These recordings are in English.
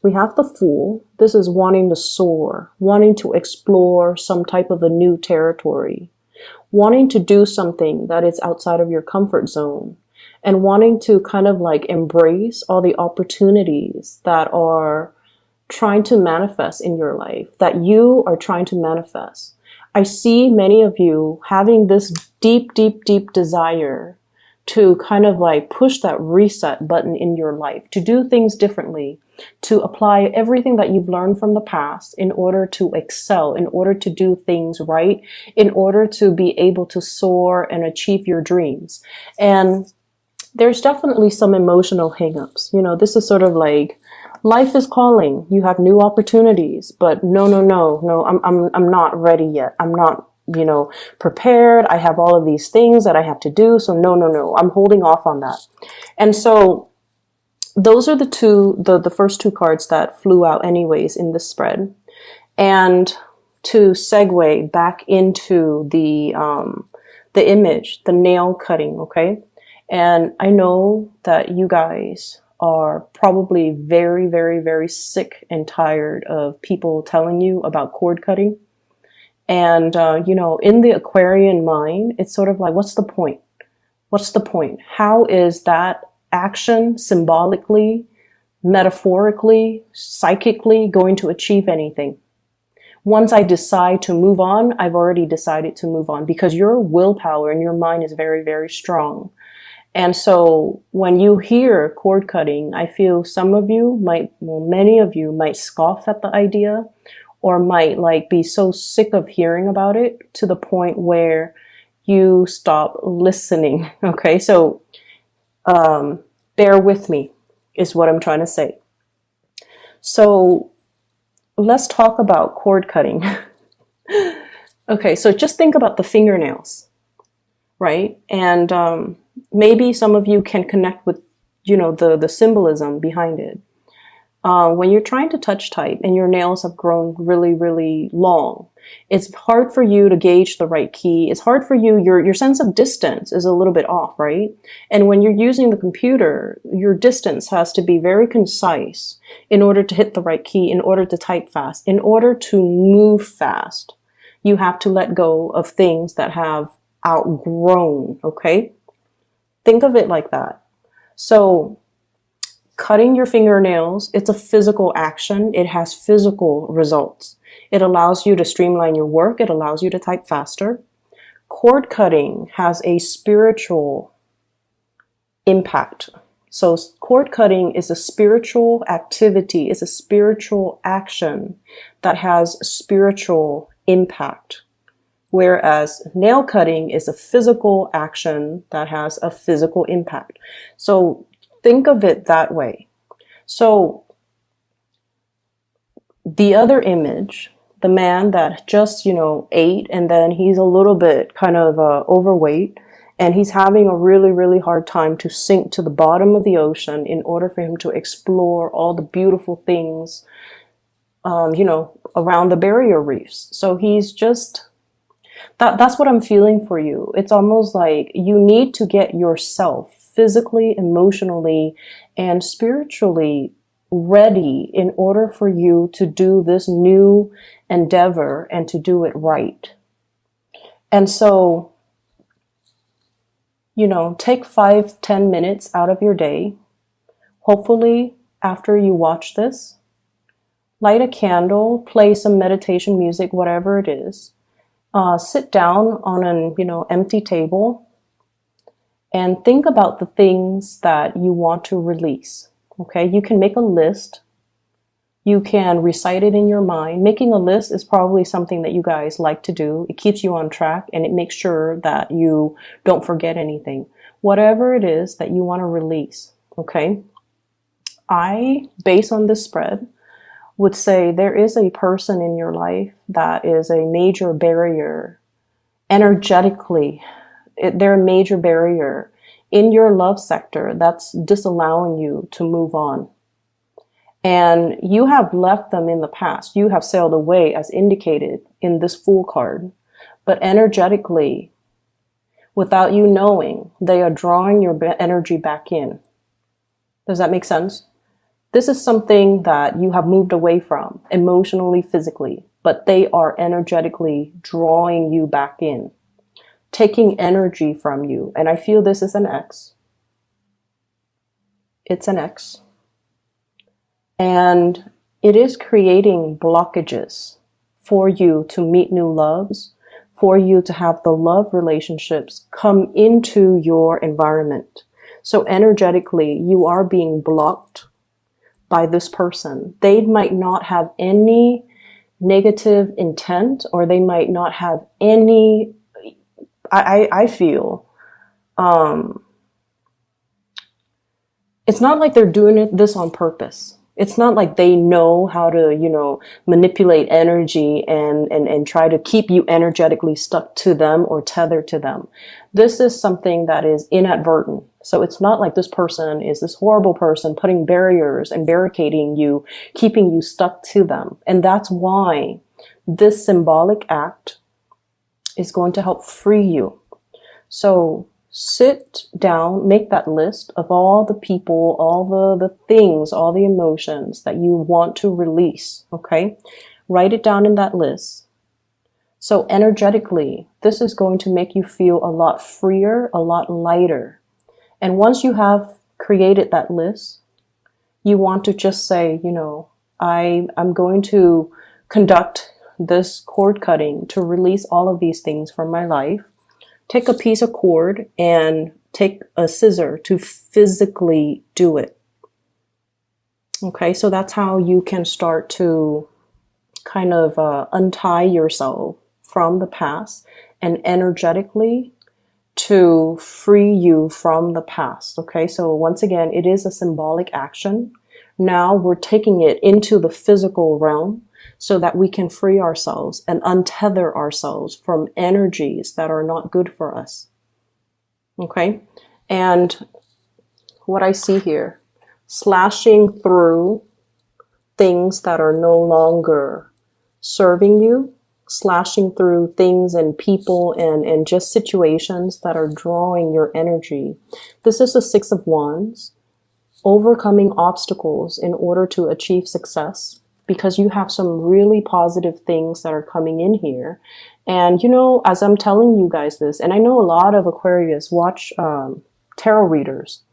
We have the Fool. This is wanting to soar, wanting to explore some type of a new territory, wanting to do something that is outside of your comfort zone, and wanting to kind of like embrace all the opportunities that are trying to manifest in your life, that you are trying to manifest. I see many of you having this deep, deep, deep desire to kind of like push that reset button in your life, to do things differently, to apply everything that you've learned from the past in order to excel, in order to do things right, in order to be able to soar and achieve your dreams. And there's definitely some emotional hangups. You know, this is sort of like life is calling. You have new opportunities, but no, I'm not ready yet. I'm not, prepared. I have all of these things that I have to do. So no, I'm holding off on that. And so those are the first two cards that flew out anyways in this spread. And to segue back into the image, the nail cutting. Okay. And I know that you guys are probably very, very, very sick and tired of people telling you about cord cutting. And, in the Aquarian mind, it's sort of like, what's the point? What's the point? How is that action symbolically, metaphorically, psychically going to achieve anything? Once I decide to move on, I've already decided to move on because your willpower and your mind is very, very strong. And so when you hear cord cutting, I feel many of you might scoff at the idea, or might like be so sick of hearing about it to the point where you stop listening. Okay. So, bear with me is what I'm trying to say. So let's talk about cord cutting. Okay. So just think about the fingernails, right? And, maybe some of you can connect with, the symbolism behind it. When you're trying to touch type and your nails have grown really, really long, it's hard for you to gauge the right key. It's hard for you. Your sense of distance is a little bit off, right? And when you're using the computer, your distance has to be very concise in order to hit the right key, in order to type fast, in order to move fast. You have to let go of things that have outgrown, okay? Think of it like that. So cutting your fingernails, it's a physical action. It has physical results. It allows you to streamline your work. It allows you to type faster. Cord cutting has a spiritual impact. So cord cutting is a spiritual activity, is a spiritual action that has spiritual impact. Whereas nail cutting is a physical action that has a physical impact. So think of it that way. So the other image, the man that just, ate and then he's a little bit kind of overweight and he's having a really, really hard time to sink to the bottom of the ocean in order for him to explore all the beautiful things, around the barrier reefs. So he's just... That's what I'm feeling for you. It's almost like you need to get yourself physically, emotionally, and spiritually ready in order for you to do this new endeavor and to do it right. And so, take 5-10 minutes out of your day. Hopefully, after you watch this, light a candle, play some meditation music, whatever it is. Sit down on an, empty table and think about the things that you want to release. Okay. You can make a list. You can recite it in your mind. Making a list is probably something that you guys like to do. It keeps you on track and it makes sure that you don't forget anything. Whatever it is that you want to release. Okay. Based on this spread, would say there is a person in your life that is a major barrier energetically. They're a major barrier in your love sector that's disallowing you to move on. And you have left them in the past. You have sailed away as indicated in this Fool card. But energetically, without you knowing, they are drawing your energy back in. Does that make sense? This is something that you have moved away from emotionally, physically, but they are energetically drawing you back in, taking energy from you. And I feel this is an X. It's an X. And it is creating blockages for you to meet new loves, for you to have the love relationships come into your environment. So energetically, you are being blocked by this person. They might not have any negative intent, or they might not have any, I feel, it's not like they're doing this on purpose. It's not like they know how to, manipulate energy and try to keep you energetically stuck to them or tethered to them. This is something that is inadvertent. So it's not like this person is this horrible person putting barriers and barricading you, keeping you stuck to them. And that's why this symbolic act is going to help free you. So sit down, make that list of all the people, all the things, all the emotions that you want to release, okay? Write it down in that list. So energetically, this is going to make you feel a lot freer, a lot lighter. And once you have created that list, you want to just say, I'm going to conduct this cord cutting to release all of these things from my life. Take a piece of cord and take a scissor to physically do it. Okay, so that's how you can start to kind of untie yourself from the past and energetically to free you from the past. Okay, so once again, it is a symbolic action. Now we're taking it into the physical realm so that we can free ourselves and untether ourselves from energies that are not good for us. Okay, and what I see here, slashing through things that are no longer serving you, slashing through things and people and just situations that are drawing your energy. This is the Six of Wands, overcoming obstacles in order to achieve success, because you have some really positive things that are coming in here. And, as I'm telling you guys this, and I know a lot of Aquarius watch tarot readers,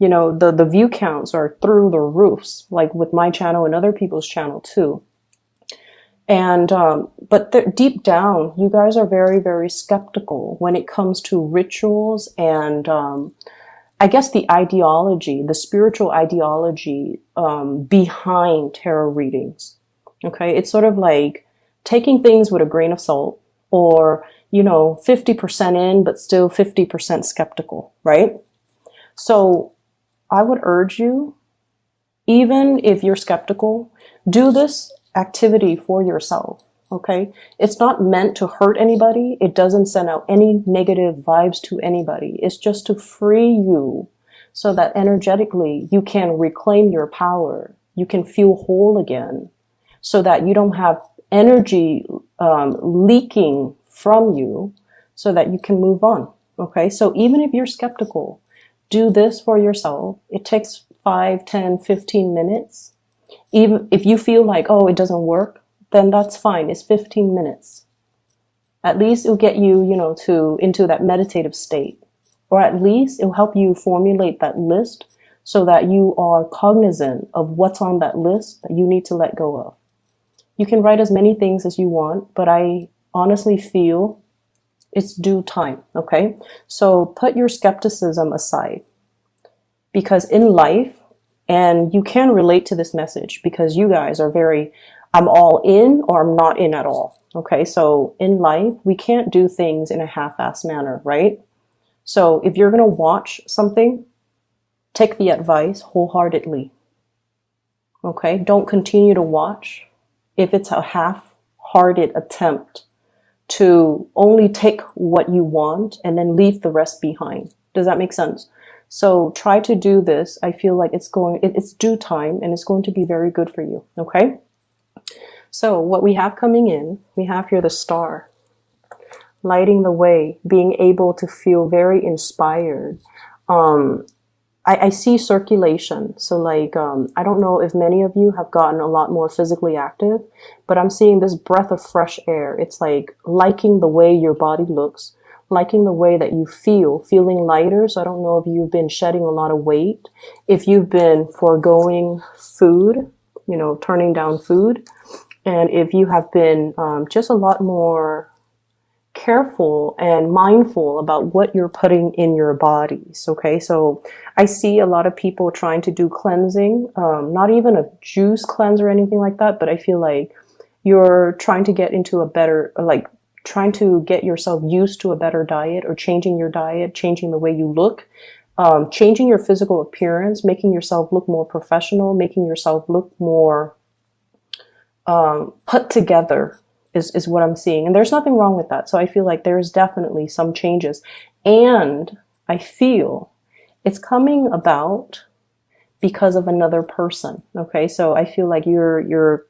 the view counts are through the roofs, like with my channel and other people's channel too. And, but deep down, you guys are very, very skeptical when it comes to rituals and, I guess the ideology, the spiritual ideology, behind tarot readings. Okay. It's sort of like taking things with a grain of salt, or, 50% in, but still 50% skeptical, right? So I would urge you, even if you're skeptical, do this activity for yourself. Okay. It's not meant to hurt anybody. It doesn't send out any negative vibes to anybody. It's just to free you so that energetically you can reclaim your power. You can feel whole again so that you don't have energy leaking from you, so that you can move on. Okay. So even if you're skeptical, do this for yourself. It takes 5, 10, 15 minutes. Even if you feel like, oh, it doesn't work, then that's fine. It's 15 minutes. At least it'll get you, into that meditative state. Or at least it'll help you formulate that list so that you are cognizant of what's on that list that you need to let go of. You can write as many things as you want, but I honestly feel it's due time, okay? So put your skepticism aside, because in life, and you can relate to this message because you guys are very, I'm all in or I'm not in at all. Okay. So in life, we can't do things in a half-assed manner, right? So if you're going to watch something, take the advice wholeheartedly. Okay. Don't continue to watch if it's a half-hearted attempt to only take what you want and then leave the rest behind. Does that make sense? So try to do this. I feel like it's due time and it's going to be very good for you. Okay. So what we have coming in, we have here the Star, lighting the way, being able to feel very inspired. I I see circulation. So like, I don't know if many of you have gotten a lot more physically active, but I'm seeing this breath of fresh air. It's like liking the way your body looks, liking the way that you feel, feeling lighter. So I don't know if you've been shedding a lot of weight, if you've been foregoing food, you know, turning down food, and if you have been just a lot more careful and mindful about what you're putting in your bodies. Okay, so I see a lot of people trying to do cleansing, not even a juice cleanse or anything like that, but I feel like you're trying to get into a better, like trying to get yourself used to a better diet, or changing your diet, changing the way you look, changing your physical appearance, making yourself look more professional, making yourself look more put together is what I'm seeing. And there's nothing wrong with that. So I feel like there's definitely some changes. And I feel it's coming about because of another person. Okay. So I feel like you're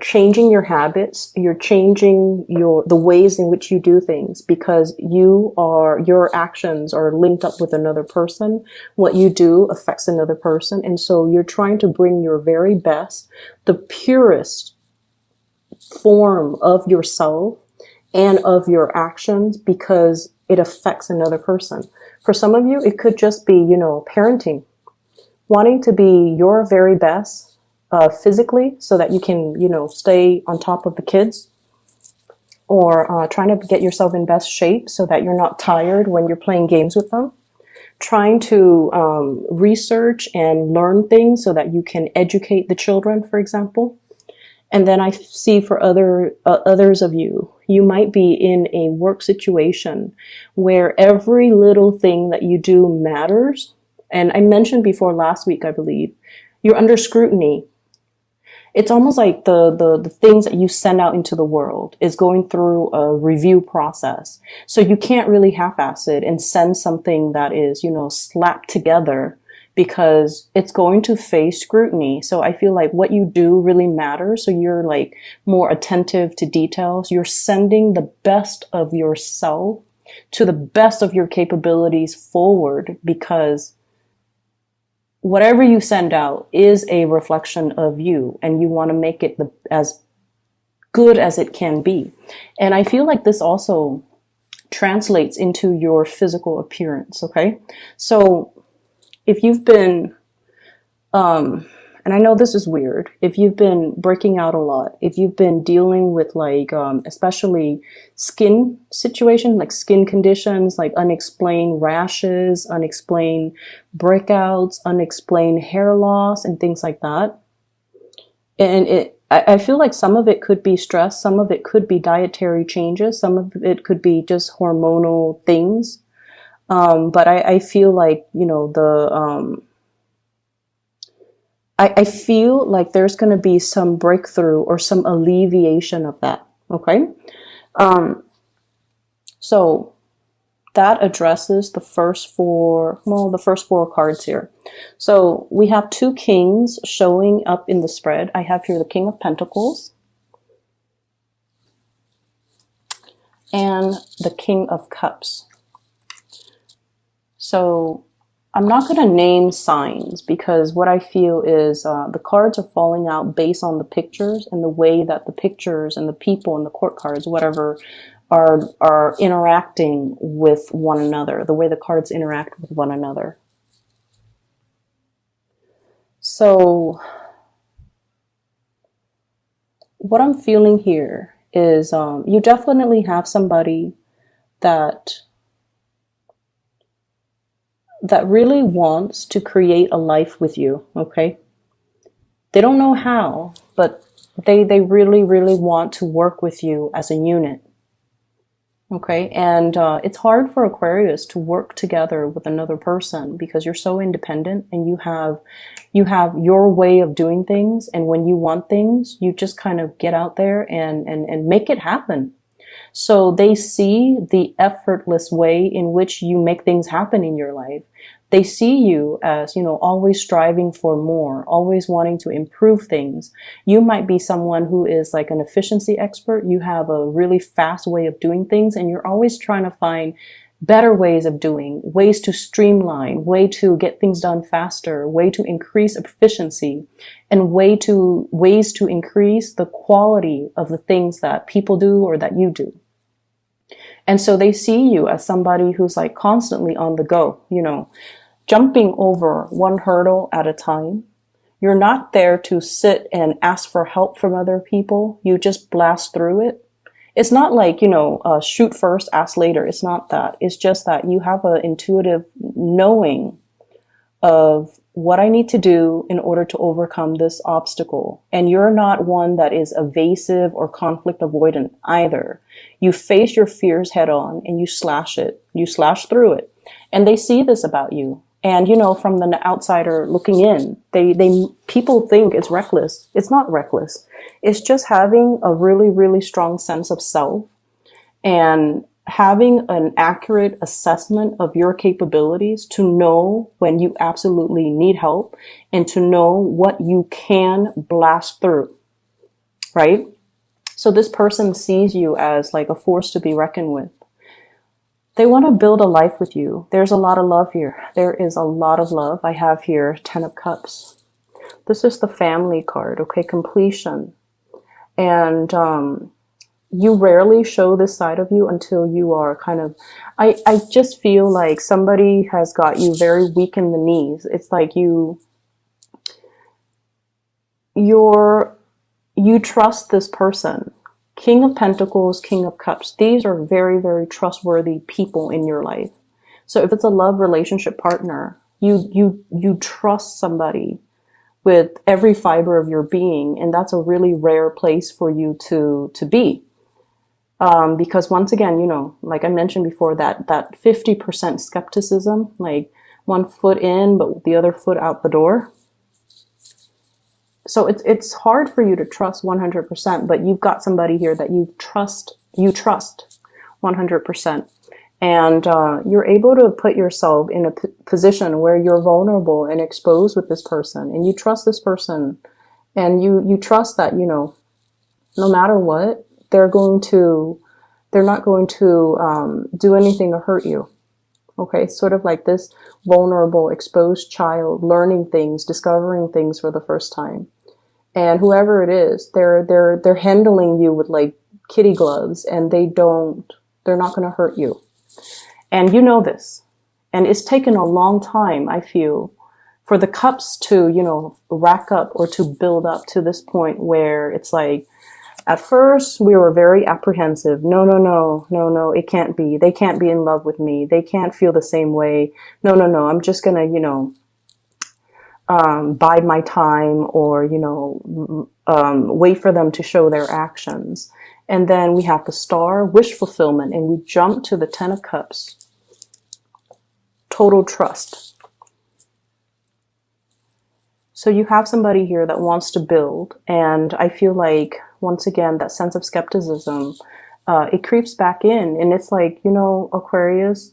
changing your habits. You're changing the ways in which you do things, because your actions are linked up with another person. What you do affects another person. And so you're trying to bring your very best, the purest form of yourself and of your actions, because it affects another person. For some of you, it could just be, parenting, wanting to be your very best physically so that you can, stay on top of the kids, or trying to get yourself in best shape so that you're not tired when you're playing games with them, trying to research and learn things so that you can educate the children, for example. And then I see for others of you, you might be in a work situation where every little thing that you do matters. And I mentioned before last week, I believe, you're under scrutiny. It's almost like the things that you send out into the world is going through a review process. So you can't really half-ass it and send something that is, slapped together, because it's going to face scrutiny. So I feel like what you do really matters. So you're like more attentive to details. You're sending the best of yourself to the best of your capabilities forward, because whatever you send out is a reflection of you, and you want to make it as good as it can be. And I feel like this also translates into your physical appearance. Okay. So if you've been, and I know this is weird, if you've been breaking out a lot, if you've been dealing with like, especially skin situation, like skin conditions, like unexplained rashes, unexplained breakouts, unexplained hair loss, and things like that. And I feel like some of it could be stress, some of it could be dietary changes, some of it could be just hormonal things. But I feel like, I feel like there's going to be some breakthrough or some alleviation of that. Okay. So that addresses the first four cards here. So we have two kings showing up in the spread. I have here the King of Pentacles and the King of Cups. So I'm not going to name signs, because what I feel is the cards are falling out based on the pictures and the way that the pictures and the people and the court cards, whatever, are interacting with one another, the way the cards interact with one another. So what I'm feeling here is you definitely have somebody that really wants to create a life with you, okay? They don't know how, but they really, really want to work with you as a unit, okay? And it's hard for Aquarius to work together with another person, because you're so independent and you have your way of doing things. And when you want things, you just kind of get out there and make it happen. So they see the effortless way in which you make things happen in your life. They see you as, always striving for more, always wanting to improve things. You might be someone who is like an efficiency expert. You have a really fast way of doing things, and you're always trying to find better ways of doing, ways to streamline, way to get things done faster, way to increase efficiency, and ways to increase the quality of the things that people do or that you do. And so they see you as somebody who's like constantly on the go, you know, jumping over one hurdle at a time. You're not there to sit and ask for help from other people. You just blast through it. It's not like, you know, shoot first, ask later. It's not that. It's just that you have an intuitive knowing of what I need to do in order to overcome this obstacle. And you're not one that is evasive or conflict avoidant either. You face your fears head on and you slash it. You slash through it. And they see this about you. And, you know, from the outsider looking in, people think it's reckless. It's not reckless. It's just having a really, really strong sense of self and having an accurate assessment of your capabilities to know when you absolutely need help and to know what you can blast through, right? So this person sees you as like a force to be reckoned with. They want to build a life with you. There's a lot of love here. There is a lot of love. I have here 10 of Cups. This is the family card, okay? Completion. And you rarely show this side of you until you are kind of, I just feel like somebody has got you very weak in the knees. It's like you trust this person. King of Pentacles, King of Cups. These are very, very trustworthy people in your life. So if it's a love relationship partner, you trust somebody with every fiber of your being, and that's a really rare place for you to be. Because once again, you know, like I mentioned before, that 50% skepticism, like one foot in, but the other foot out the door. So it's hard for you to trust 100%, but you've got somebody here that you trust 100%. And you're able to put yourself in a position where you're vulnerable and exposed with this person. And you trust this person. And you trust that, you know, no matter what, they're not going to do anything to hurt you. Okay, sort of like this vulnerable, exposed child learning things, discovering things for the first time. And whoever it is, they're handling you with like kitty gloves, and they're not going to hurt you. And you know this. And it's taken a long time, I feel, for the cups to, you know, rack up or to build up to this point where it's like, at first we were very apprehensive. No, it can't be. They can't be in love with me. They can't feel the same way. No, I'm just going to, you know, bide my time or, you know, wait for them to show their actions. And then we have the Star, wish fulfillment, and we jump to the 10 of Cups. Total trust. So you have somebody here that wants to build, and I feel like, once again, that sense of skepticism, it creeps back in, and it's like, you know, Aquarius,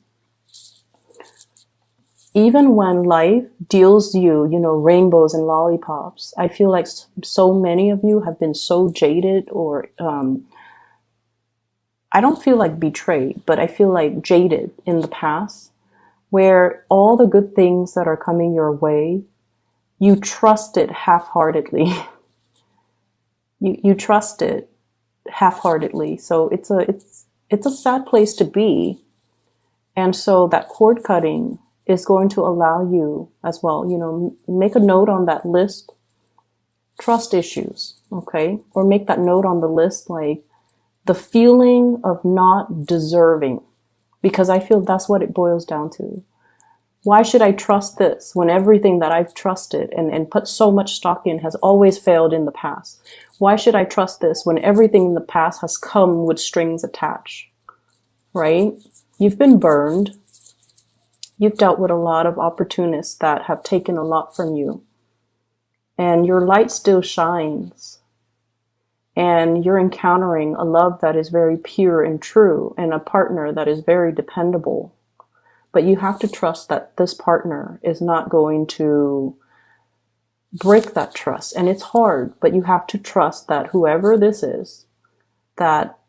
even when life deals you, you know, rainbows and lollipops, I feel like so many of you have been so jaded or, I don't feel like betrayed, but I feel like jaded in the past, where all the good things that are coming your way, you trust it half-heartedly. You trust it half-heartedly. So it's a sad place to be. And so that cord cutting is going to allow you as well, you know, make a note on that list, trust issues, okay? Or make that note on the list, like the feeling of not deserving, because I feel that's what it boils down to. Why should I trust this when everything that I've trusted and put so much stock in has always failed in the past? Why should I trust this when everything in the past has come with strings attached, right? You've been burned. You've dealt with a lot of opportunists that have taken a lot from you. And your light still shines. And you're encountering a love that is very pure and true, and a partner that is very dependable. But you have to trust that this partner is not going to break that trust. And it's hard, but you have to trust that whoever this is, that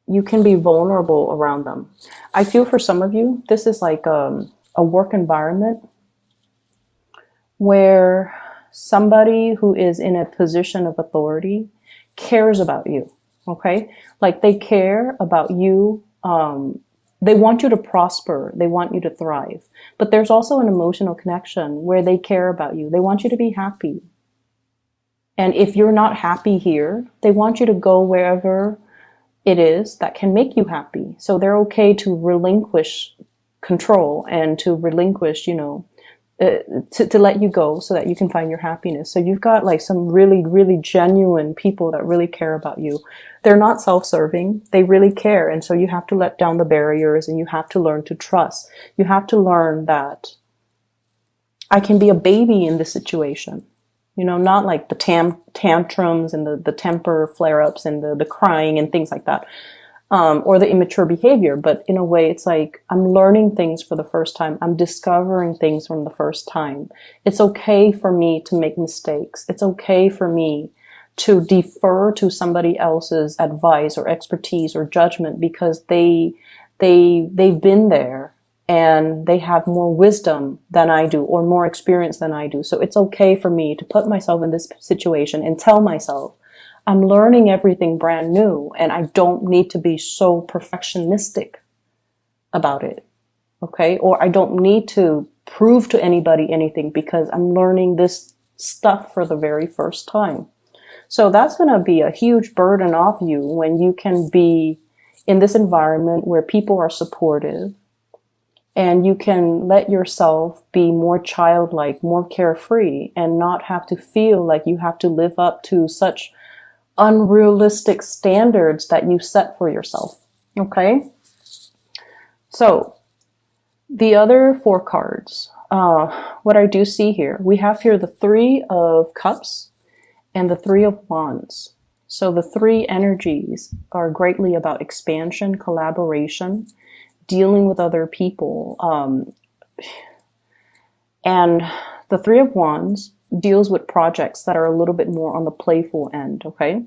you can be vulnerable around them. I feel for some of you, this is like a work environment where somebody who is in a position of authority cares about you. Okay? Like they care about you. They want you to prosper. They want you to thrive. But there's also an emotional connection where they care about you. They want you to be happy. And if you're not happy here, they want you to go wherever it is that can make you happy. So they're okay to relinquish control and to relinquish, to let you go so that you can find your happiness. So you've got like some really, really genuine people that really care about you. They're not self-serving. They really care. And so you have to let down the barriers and you have to learn to trust. You have to learn that I can be a baby in this situation. Not like the tantrums and the temper flare-ups and the crying and things like that. Or the immature behavior. But in a way, it's like I'm learning things for the first time. I'm discovering things from the first time. It's okay for me to make mistakes. It's okay for me to defer to somebody else's advice or expertise or judgment because they've been there and they have more wisdom than I do or more experience than I do. So it's okay for me to put myself in this situation and tell myself, I'm learning everything brand new and I don't need to be so perfectionistic about it. Okay? Or I don't need to prove to anybody anything because I'm learning this stuff for the very first time. So that's going to be a huge burden off you when you can be in this environment where people are supportive and you can let yourself be more childlike, more carefree, and not have to feel like you have to live up to such unrealistic standards that you set for yourself. Okay? So, the other 4 cards, what I do see here, we have here the 3 of Cups and the 3 of Wands. So the 3 energies are greatly about expansion, collaboration, dealing with other people. And the 3 of Wands deals with projects that are a little bit more on the playful end, okay?